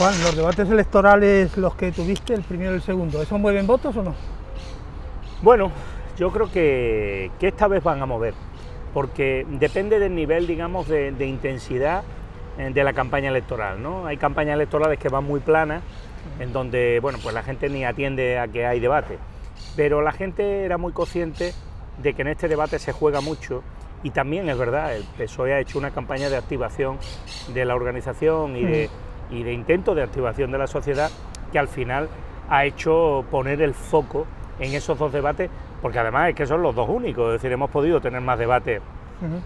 Juan, los debates electorales, los que tuviste, el primero y el segundo, ¿eso mueven votos o no? Bueno, yo creo que esta vez van a mover, porque depende del nivel, digamos, de intensidad de la campaña electoral, ¿no? Hay campañas electorales que van muy planas, en donde, bueno, pues la gente ni atiende a que hay debate, pero la gente era muy consciente de que en este debate se juega mucho, y también es verdad, el PSOE ha hecho una campaña de activación de la organización y de intento de activación de la sociedad, que al final ha hecho poner el foco en esos dos debates, porque además es que son los dos únicos, es decir, hemos podido tener más debates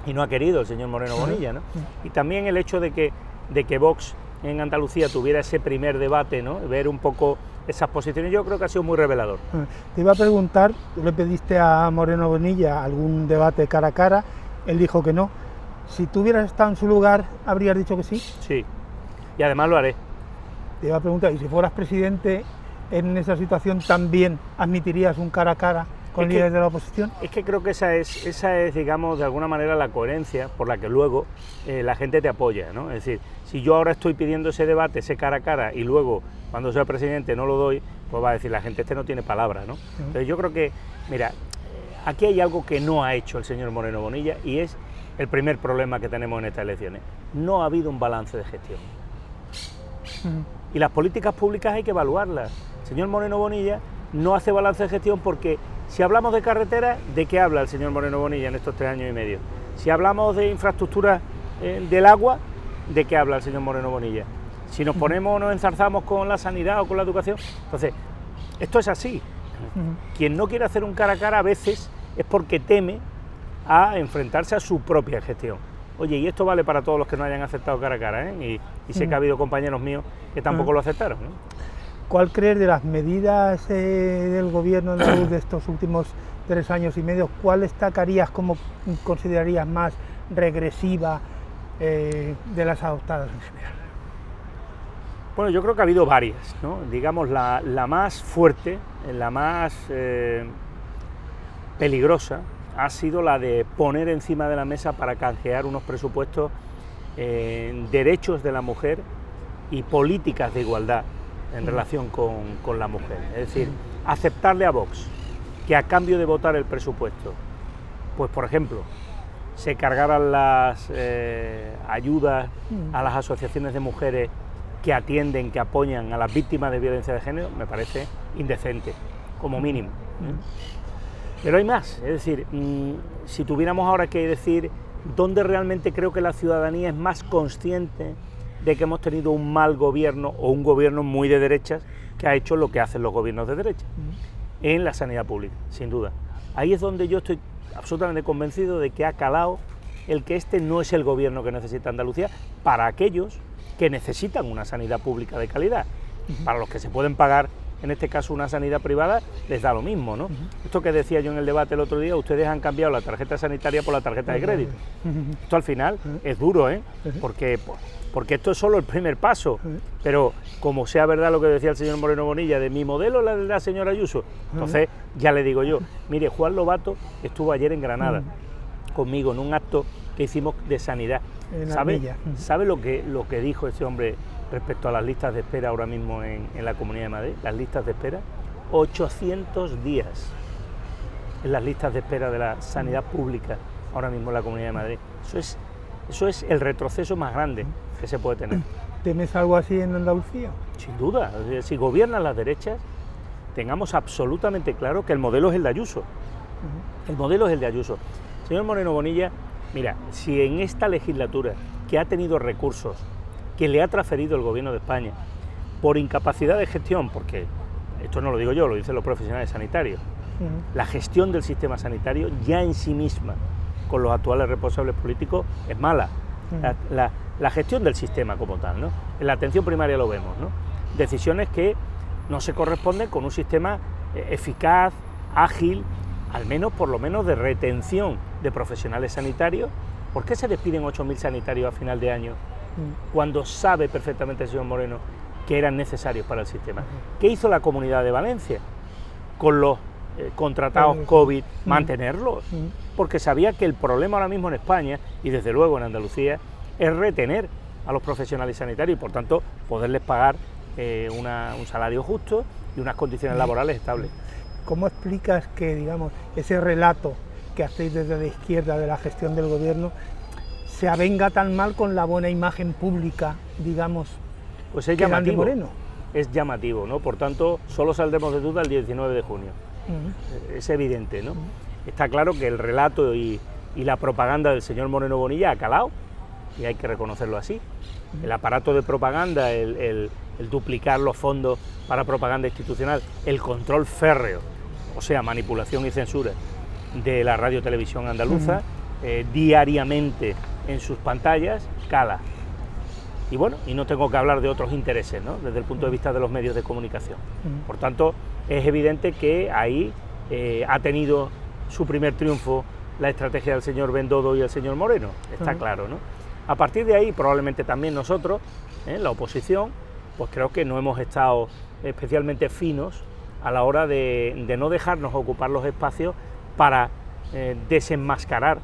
y no ha querido el señor Moreno Bonilla, ¿no? Y también el hecho de que Vox en Andalucía tuviera ese primer debate, ¿no? Ver un poco esas posiciones, yo creo que ha sido muy revelador. Te iba a preguntar, tú le pediste a Moreno Bonilla algún debate cara a cara, él dijo que no. Si tú hubieras estado en su lugar, ¿habrías dicho que sí? Sí, y además lo haré. Te iba a preguntar, ¿y si fueras presidente en esa situación también admitirías un cara a cara con líderes de la oposición? Es que creo que esa es, digamos, de alguna manera la coherencia por la que luego la gente te apoya, ¿no? Es decir, si yo ahora estoy pidiendo ese debate, ese cara a cara, y luego cuando sea presidente no lo doy, pues va a decir la gente, este no tiene palabra, ¿no? Entonces yo creo que, mira, aquí hay algo que no ha hecho el señor Moreno Bonilla, y es el primer problema que tenemos en estas elecciones. No ha habido un balance de gestión. Y las políticas públicas hay que evaluarlas. El señor Moreno Bonilla no hace balance de gestión porque si hablamos de carreteras, ¿de qué habla el señor Moreno Bonilla en estos 3 años y medio? Si hablamos de infraestructuras del agua, ¿de qué habla el señor Moreno Bonilla? Si nos ponemos o nos enzarzamos con la sanidad o con la educación, entonces, esto es así. Quien no quiere hacer un cara a cara a veces es porque teme a enfrentarse a su propia gestión. Oye, y esto vale para todos los que no hayan aceptado cara a cara, ¿eh? Y sé que ha habido compañeros míos que tampoco lo aceptaron, ¿no? ¿Cuál crees de las medidas del gobierno andaluz de estos últimos 3 años y medio, cuál destacarías como considerarías más regresiva de las adoptadas en general? Bueno, yo creo que ha habido varias, ¿no? Digamos, la más fuerte, la más peligrosa, ha sido la de poner encima de la mesa para canjear unos presupuestos derechos de la mujer y políticas de igualdad en relación con la mujer. Es decir, aceptarle a Vox que a cambio de votar el presupuesto, pues por ejemplo, se cargaran las ayudas a las asociaciones de mujeres que atienden, que apoyan a las víctimas de violencia de género, me parece indecente, como mínimo. Pero hay más, es decir, si tuviéramos ahora que decir dónde realmente creo que la ciudadanía es más consciente de que hemos tenido un mal gobierno o un gobierno muy de derechas que ha hecho lo que hacen los gobiernos de derecha, en la sanidad pública, sin duda. Ahí es donde yo estoy absolutamente convencido de que ha calado el que este no es el gobierno que necesita Andalucía para aquellos que necesitan una sanidad pública de calidad. Para los que se pueden pagar, en este caso, una sanidad privada, les da lo mismo, ¿no? Esto que decía yo en el debate el otro día, ustedes han cambiado la tarjeta sanitaria por la tarjeta de crédito. Esto al final es duro, ¿eh? Porque esto es solo el primer paso, pero como sea verdad lo que decía el señor Moreno Bonilla, de mi modelo la de la señora Ayuso, entonces ya le digo yo, mire, Juan Lobato estuvo ayer en Granada conmigo en un acto que hicimos de sanidad. ¿Sabe lo que dijo ese hombre respecto a las listas de espera ahora mismo en la Comunidad de Madrid? Las listas de espera, 800 días en las listas de espera de la sanidad pública ahora mismo en la Comunidad de Madrid. Eso es el retroceso más grande que se puede tener. ¿Temes algo así en Andalucía? Sin duda, si gobiernan las derechas, tengamos absolutamente claro que el modelo es el de Ayuso. El modelo es el de Ayuso. Señor Moreno Bonilla, mira, si en esta legislatura, que ha tenido recursos, que le ha transferido el Gobierno de España, por incapacidad de gestión, porque esto no lo digo yo, lo dicen los profesionales sanitarios, la gestión del sistema sanitario ya en sí misma, con los actuales responsables políticos, es mala. La gestión del sistema como tal, ¿no? En la atención primaria lo vemos, ¿no? Decisiones que no se corresponden con un sistema eficaz, ágil, al menos por lo menos de retención de profesionales sanitarios. ¿Por qué se despiden 8.000 sanitarios a final de año cuando sabe perfectamente el señor Moreno que eran necesarios para el sistema? ¿Qué hizo la Comunidad de Valencia con los contratados COVID? Mantenerlos, porque sabía que el problema ahora mismo en España y desde luego en Andalucía es retener a los profesionales sanitarios y por tanto poderles pagar un salario justo y unas condiciones laborales estables. ¿Cómo explicas que, digamos, ese relato que hacéis desde la izquierda de la gestión del gobierno se avenga tan mal con la buena imagen pública, digamos, pues es llamativo, es llamativo, ¿no? Por tanto, solo saldremos de duda el 19 de junio. Es evidente, ¿no? Está claro que el relato y la propaganda del señor Moreno Bonilla ha calado, y hay que reconocerlo así. El aparato de propaganda, el duplicar los fondos para propaganda institucional, el control férreo, o sea, manipulación y censura de la radio-televisión andaluza, diariamente en sus pantallas, cala. Y bueno, y no tengo que hablar de otros intereses, ¿no?, desde el punto de vista de los medios de comunicación. Por tanto, es evidente que ahí ha tenido su primer triunfo la estrategia del señor Bendodo y el señor Moreno, está claro, ¿no? A partir de ahí, probablemente también nosotros, la oposición, pues creo que no hemos estado especialmente finos a la hora de no dejarnos ocupar los espacios para desenmascarar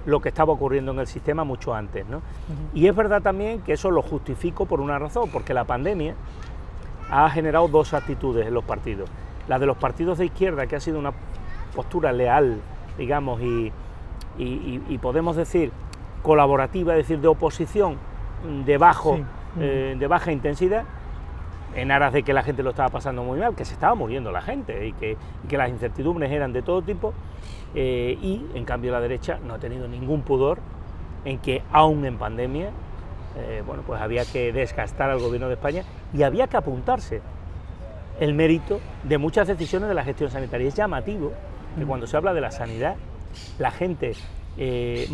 lo que estaba ocurriendo en el sistema mucho antes, ¿no? Y es verdad también que eso lo justifico por una razón, porque la pandemia ha generado dos actitudes en los partidos. La de los partidos de izquierda, que ha sido una postura leal, digamos, y podemos decir colaborativa, es decir, de oposición de baja intensidad, en aras de que la gente lo estaba pasando muy mal, que se estaba muriendo la gente y que las incertidumbres eran de todo tipo, y en cambio la derecha no ha tenido ningún pudor en que, aún en pandemia, bueno, pues había que desgastar al gobierno de España y había que apuntarse el mérito de muchas decisiones de la gestión sanitaria. Es llamativo que cuando se habla de la sanidad, la gente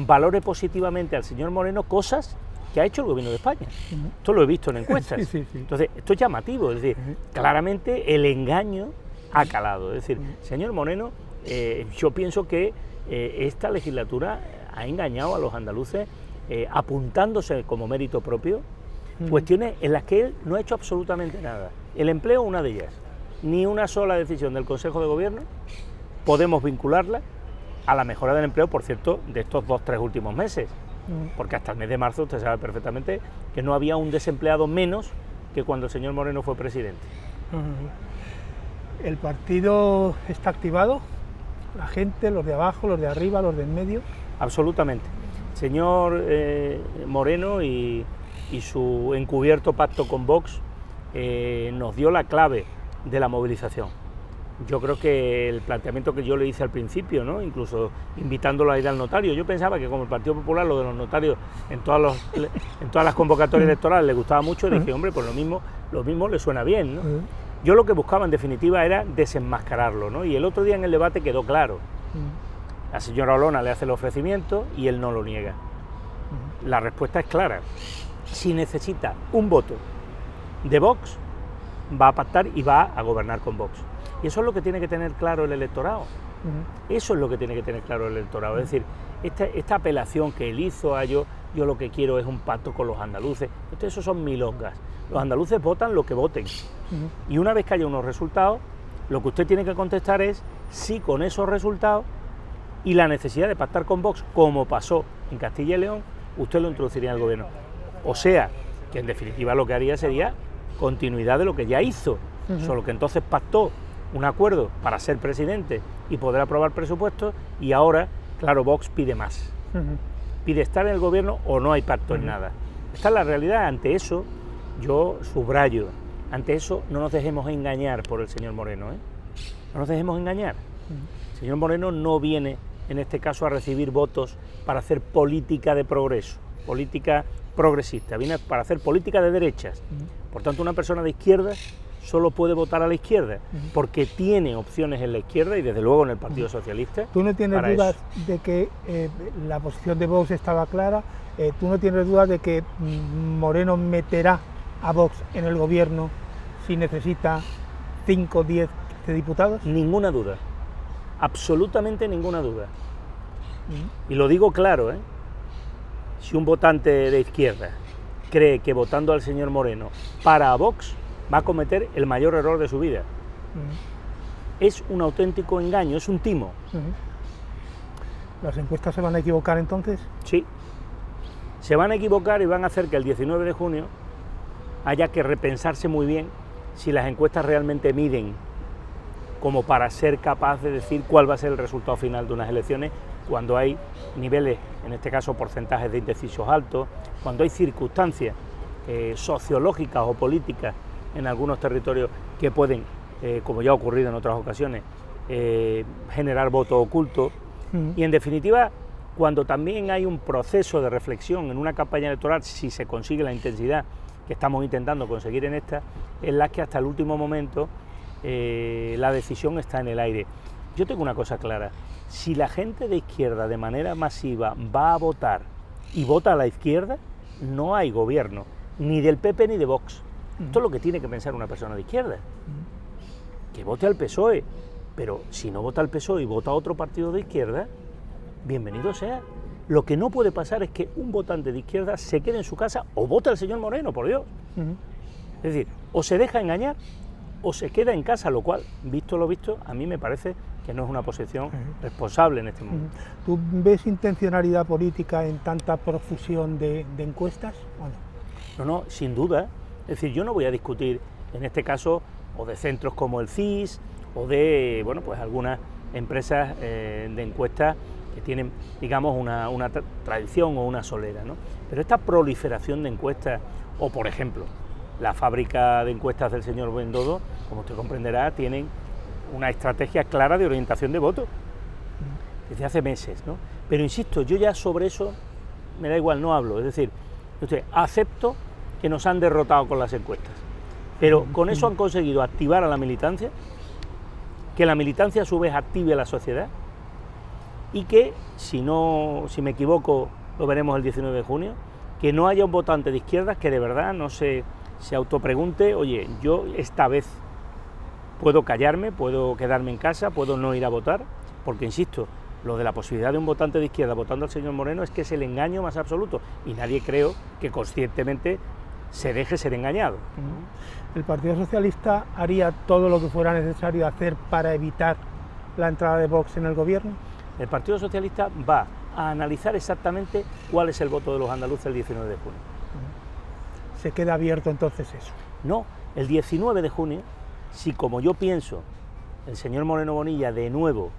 valore positivamente al señor Moreno cosas que ha hecho el gobierno de España. Esto lo he visto en encuestas. Entonces, esto es llamativo, es decir, claramente el engaño ha calado. Es decir, señor Moreno, yo pienso que esta legislatura ha engañado a los andaluces apuntándose como mérito propio cuestiones en las que él no ha hecho absolutamente nada. El empleo, una de ellas. Ni una sola decisión del Consejo de Gobierno podemos vincularla a la mejora del empleo, por cierto, de estos 2-3 últimos meses. Porque hasta el mes de marzo usted sabe perfectamente que no había un desempleado menos que cuando el señor Moreno fue presidente. ¿El partido está activado? ¿La gente, los de abajo, los de arriba, los de en medio? Absolutamente. Señor Moreno y su encubierto pacto con Vox nos dio la clave de la movilización. Yo creo que el planteamiento que yo le hice al principio, ¿no?, incluso invitándolo a ir al notario, yo pensaba que como el Partido Popular lo de los notarios en todas las convocatorias electorales le gustaba mucho, y dije, hombre, pues lo mismo le suena bien, ¿no? Yo lo que buscaba en definitiva era desenmascararlo, ¿no? Y el otro día en el debate quedó claro. La señora Olona le hace el ofrecimiento y él no lo niega. La respuesta es clara. Si necesita un voto de Vox, va a pactar y va a gobernar con Vox. Y eso es lo que tiene que tener claro el electorado. Eso es lo que tiene que tener claro el electorado. Es decir, esta apelación que él hizo a yo lo que quiero es un pacto con los andaluces. Entonces, eso son milongas. Los andaluces votan lo que voten. Y una vez que haya unos resultados, lo que usted tiene que contestar es sí con esos resultados y la necesidad de pactar con Vox, como pasó en Castilla y León, usted lo introduciría en el gobierno. O sea, que en definitiva lo que haría sería continuidad de lo que ya hizo, solo que entonces pactó un acuerdo para ser presidente y poder aprobar presupuestos, y ahora, claro, Vox pide más. Pide estar en el gobierno o no hay pacto en nada. Esta es la realidad. Ante eso, yo subrayo, ante eso no nos dejemos engañar por el señor Moreno, no nos dejemos engañar. El señor Moreno no viene, en este caso, a recibir votos para hacer política de progreso, política progresista, viene para hacer política de derechas. Por tanto, una persona de izquierda solo puede votar a la izquierda, porque tiene opciones en la izquierda y desde luego en el Partido Socialista. ¿Tú no tienes dudas de que la posición de Vox estaba clara? ¿Tú no tienes dudas de que Moreno meterá a Vox en el gobierno si necesita 5, 10, 15 diputados? Ninguna duda, absolutamente ninguna duda. Y lo digo claro, si un votante de izquierda cree que votando al señor Moreno para a Vox va a cometer el mayor error de su vida. Es un auténtico engaño, es un timo. ¿Las encuestas se van a equivocar entonces? Sí. se van a equivocar y van a hacer que el 19 de junio haya que repensarse muy bien si las encuestas realmente miden como para ser capaz de decir cuál va a ser el resultado final de unas elecciones, cuando hay niveles, en este caso porcentajes de indecisos altos, cuando hay circunstancias sociológicas o políticas en algunos territorios que pueden, como ya ha ocurrido en otras ocasiones, generar voto oculto. Y en definitiva, cuando también hay un proceso de reflexión en una campaña electoral, si se consigue la intensidad que estamos intentando conseguir en esta, en la que hasta el último momento la decisión está en el aire. Yo tengo una cosa clara: si la gente de izquierda de manera masiva va a votar y vota a la izquierda, no hay gobierno, ni del PP ni de Vox. Esto es lo que tiene que pensar una persona de izquierda, que vote al PSOE, pero si no vota al PSOE y vota a otro partido de izquierda, bienvenido sea. Lo que no puede pasar es que un votante de izquierda se quede en su casa o vote al señor Moreno, por Dios. Es decir, o se deja engañar o se queda en casa, lo cual, visto lo visto, a mí me parece que no es una posición responsable en este momento. ¿Tú ves intencionalidad política en tanta profusión de encuestas o no? No, sin duda. Es decir, yo no voy a discutir, en este caso, o de centros como el CIS, o de, bueno, pues algunas empresas de encuestas que tienen, digamos, una tradición o una solera, ¿no? Pero esta proliferación de encuestas, o por ejemplo, la fábrica de encuestas del señor Bendodo, como usted comprenderá, tienen una estrategia clara de orientación de voto desde hace meses, ¿no? Pero insisto, yo ya sobre eso me da igual, no hablo. Es decir, acepto que nos han derrotado con las encuestas, pero con eso han conseguido activar a la militancia, que la militancia a su vez active a la sociedad, y que, si me equivoco, lo veremos el 19 de junio, que no haya un votante de izquierdas que de verdad no se autopregunte: oye, yo esta vez puedo callarme, puedo quedarme en casa, puedo no ir a votar, porque insisto, lo de la posibilidad de un votante de izquierda votando al señor Moreno es que es el engaño más absoluto, y nadie, creo, que conscientemente se deje ser engañado. ¿El Partido Socialista haría todo lo que fuera necesario hacer para evitar la entrada de Vox en el gobierno? El Partido Socialista va a analizar exactamente cuál es el voto de los andaluces el 19 de junio. ¿Se queda abierto entonces eso? No, el 19 de junio, si, como yo pienso, el señor Moreno Bonilla de nuevo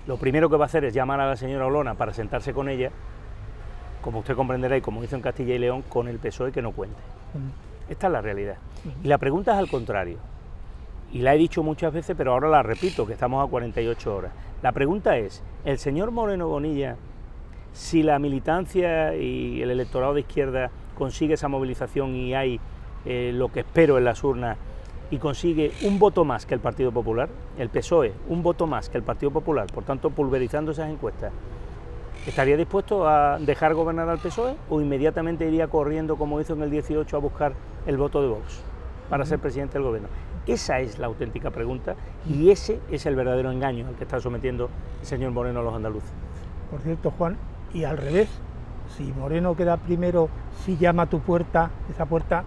lo primero que va a hacer es llamar a la señora Olona para sentarse con ella, como usted comprenderá y como hizo en Castilla y León, con el PSOE que no cuente. Esta es la realidad. Y la pregunta es al contrario, y la he dicho muchas veces, pero ahora la repito, que estamos a 48 horas. La pregunta es: ¿el señor Moreno Bonilla, si la militancia y el electorado de izquierda consigue esa movilización y hay lo que espero en las urnas, y consigue un voto más que el Partido Popular, el PSOE, un voto más que el Partido Popular, por tanto pulverizando esas encuestas, estaría dispuesto a dejar gobernar al PSOE o inmediatamente iría corriendo, como hizo en el 18, a buscar el voto de Vox para ser presidente del gobierno? Esa es la auténtica pregunta y ese es el verdadero engaño al que está sometiendo el señor Moreno a los andaluces. Por cierto, Juan, y al revés, si Moreno queda primero, si llama a tu puerta, esa puerta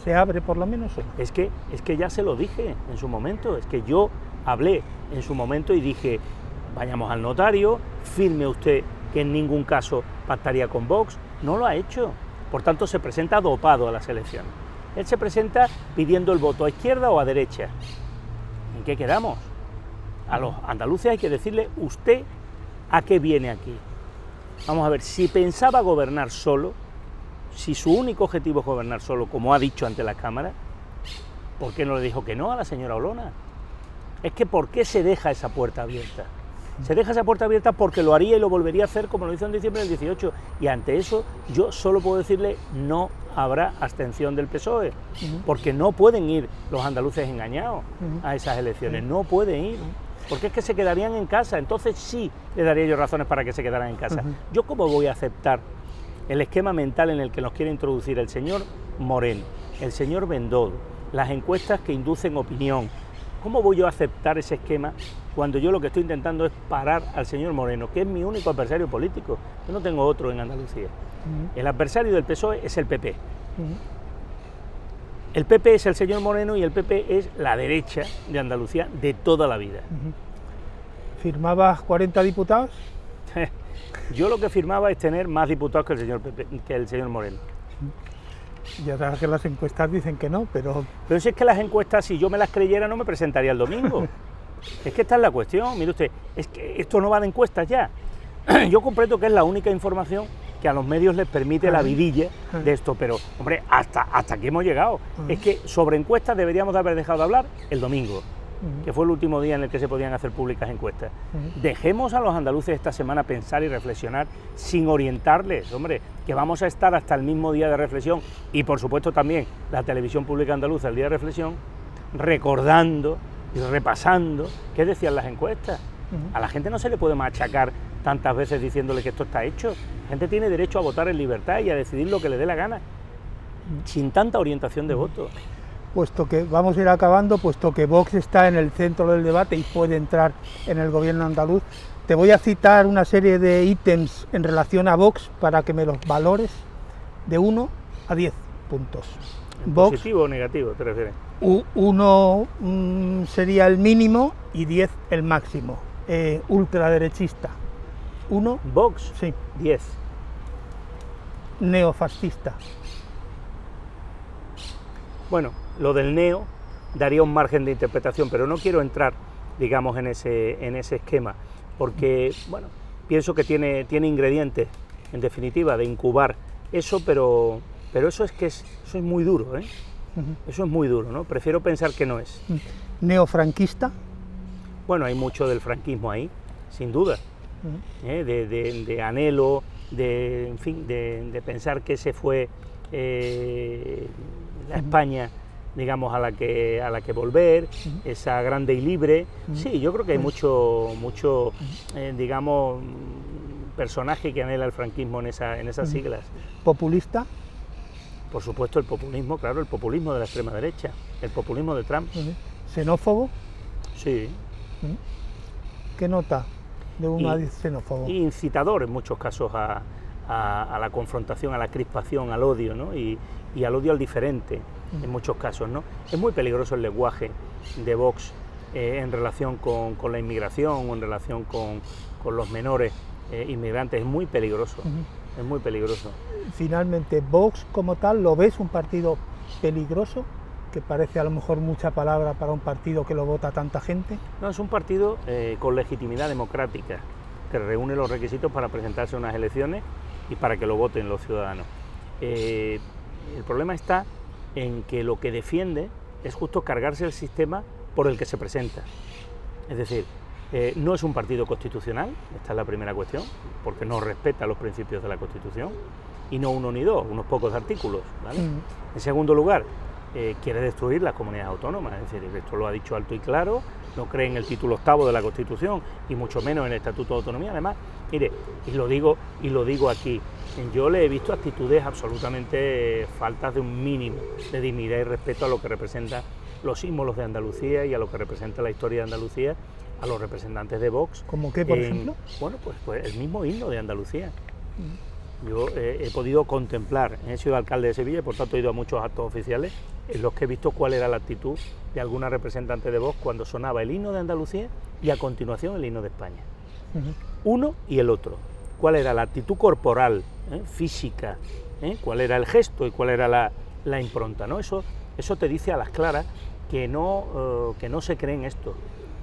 se abre por lo menos, ¿o no? Es que ya se lo dije en su momento, es que yo hablé en su momento y dije: vayamos al notario, firme usted que en ningún caso pactaría con Vox. No lo ha hecho, por tanto se presenta dopado a las elecciones. Él se presenta pidiendo el voto a izquierda o a derecha. ¿En qué quedamos? A los andaluces hay que decirle: ¿usted a qué viene aquí? Vamos a ver, si pensaba gobernar solo, si su único objetivo es gobernar solo, como ha dicho ante la Cámara, ¿por qué no le dijo que no a la señora Olona? Es que ¿por qué se deja esa puerta abierta? Se deja esa puerta abierta porque lo haría y lo volvería a hacer como lo hizo en diciembre del 18, y ante eso yo solo puedo decirle: no habrá abstención del PSOE, porque no pueden ir los andaluces engañados a esas elecciones, no pueden ir, porque es que se quedarían en casa. Entonces sí le daría yo razones para que se quedaran en casa. Yo, ¿cómo voy a aceptar el esquema mental en el que nos quiere introducir el señor Moreno, el señor Bendodo, las encuestas que inducen opinión? ¿Cómo voy yo a aceptar ese esquema cuando yo lo que estoy intentando es parar al señor Moreno, que es mi único adversario político? Yo no tengo otro en Andalucía. El adversario del PSOE es el PP. El PP es el señor Moreno y el PP es la derecha de Andalucía de toda la vida. ¿Firmabas 40 diputados? Yo lo que firmaba es tener más diputados que el señor Moreno. Ya sabes que las encuestas dicen que no, pero... Pero si es que las encuestas, si yo me las creyera, no me presentaría el domingo. Es que esta es la cuestión, mire usted, es que esto no va de encuestas ya. Yo comprendo que es la única información que a los medios les permite la vidilla de esto, pero, hombre, hasta aquí hemos llegado. Es que sobre encuestas deberíamos de haber dejado de hablar el domingo, que fue el último día en el que se podían hacer públicas encuestas. Dejemos a los andaluces esta semana pensar y reflexionar sin orientarles, hombre, que vamos a estar hasta el mismo día de reflexión, y por supuesto también la televisión pública andaluza el día de reflexión, recordando y repasando qué decían las encuestas. A la gente no se le puede machacar tantas veces diciéndole que esto está hecho. La gente tiene derecho a votar en libertad y a decidir lo que le dé la gana, sin tanta orientación de voto. Puesto que vamos a ir acabando, puesto que Vox está en el centro del debate y puede entrar en el gobierno andaluz, te voy a citar una serie de ítems en relación a Vox para que me los valores de 1 a 10 puntos. Vox, ¿positivo o negativo te refieres? 1 sería el mínimo y 10 el máximo. Ultraderechista, 1. Vox, sí. 10. Neofascista. Bueno, lo del neo daría un margen de interpretación, pero no quiero entrar, digamos, en ese esquema, porque, bueno, pienso que tiene ingredientes, en definitiva, de incubar eso, pero eso es muy duro, ¿eh? Eso es muy duro, ¿no? Prefiero pensar que no es. Neofranquista. Bueno, hay mucho del franquismo ahí, sin duda, de anhelo, en fin, de pensar que ese fue la España, digamos, a la que volver, esa grande y libre. Sí, yo creo que hay mucho digamos, personaje que anhela el franquismo en esas siglas. Populista. Por supuesto, el populismo, claro, el populismo de la extrema derecha, el populismo de Trump. Xenófobo. Sí. ¿Qué nota de 1 a 10 xenófobo? Incitador en muchos casos a la confrontación, a la crispación, al odio, ¿no? Y al odio al diferente, en muchos casos, ¿no? Es muy peligroso el lenguaje de Vox en relación con la inmigración o en relación con los menores inmigrantes, es muy peligroso, es muy peligroso. Finalmente, Vox como tal, ¿lo ves un partido peligroso? Que parece a lo mejor mucha palabra para un partido que lo vota tanta gente. No, es un partido con legitimidad democrática, que reúne los requisitos para presentarse a unas elecciones y para que lo voten los ciudadanos. El problema está en que lo que defiende es justo cargarse el sistema por el que se presenta. Es decir, no es un partido constitucional, esta es la primera cuestión, porque no respeta los principios de la Constitución, y no uno ni dos, unos pocos artículos, ¿vale? En segundo lugar, quiere destruir las comunidades autónomas, es decir, esto lo ha dicho alto y claro, no cree en el título 8º de la Constitución y mucho menos en el Estatuto de Autonomía. Además, mire, y lo digo aquí, yo le he visto actitudes absolutamente faltas de un mínimo de dignidad y respeto a lo que representan los símbolos de Andalucía y a lo que representa la historia de Andalucía, a los representantes de Vox. ¿Cómo qué, por ejemplo? Bueno, pues el mismo himno de Andalucía. Yo he podido contemplar, he sido alcalde de Sevilla y por tanto he ido a muchos actos oficiales en los que he visto cuál era la actitud de alguna representante de Vox cuando sonaba el himno de Andalucía y a continuación el himno de España. Uno y el otro. ¿Cuál era la actitud corporal, física? ¿Cuál era el gesto y cuál era la impronta? ¿No? Eso te dice a las claras que no se creen esto,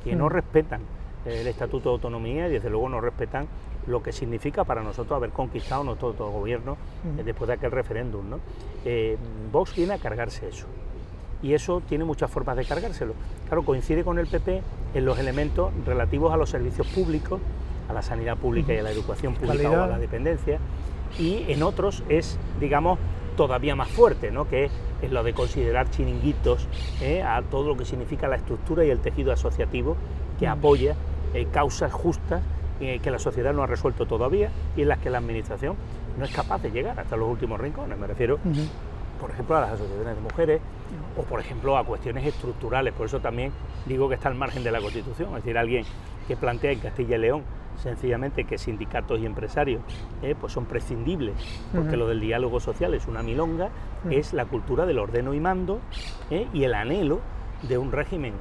que no respetan el Estatuto de Autonomía y desde luego no respetan lo que significa para nosotros haber conquistado nuestro autogobierno después de aquel referéndum, ¿no? Vox viene a cargarse eso, y eso tiene muchas formas de cargárselo. Claro, coincide con el PP en los elementos relativos a los servicios públicos, a la sanidad pública y a la educación pública o a la dependencia, y en otros es, digamos, todavía más fuerte, ¿no? Que es lo de considerar chiringuitos a todo lo que significa la estructura y el tejido asociativo que apoya causas justas que la sociedad no ha resuelto todavía y en las que la administración no es capaz de llegar hasta los últimos rincones. Me refiero, por ejemplo, a las asociaciones de mujeres o, por ejemplo, a cuestiones estructurales. Por eso también digo que está al margen de la Constitución. Es decir, alguien que plantea en Castilla y León sencillamente que sindicatos y empresarios pues son prescindibles, porque lo del diálogo social es una milonga, es la cultura del ordeno y mando y el anhelo de un régimen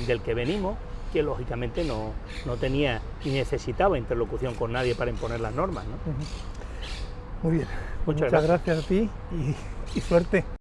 del que venimos que lógicamente no tenía ni necesitaba interlocución con nadie para imponer las normas, ¿no? Muy bien, Muchas gracias a ti y suerte.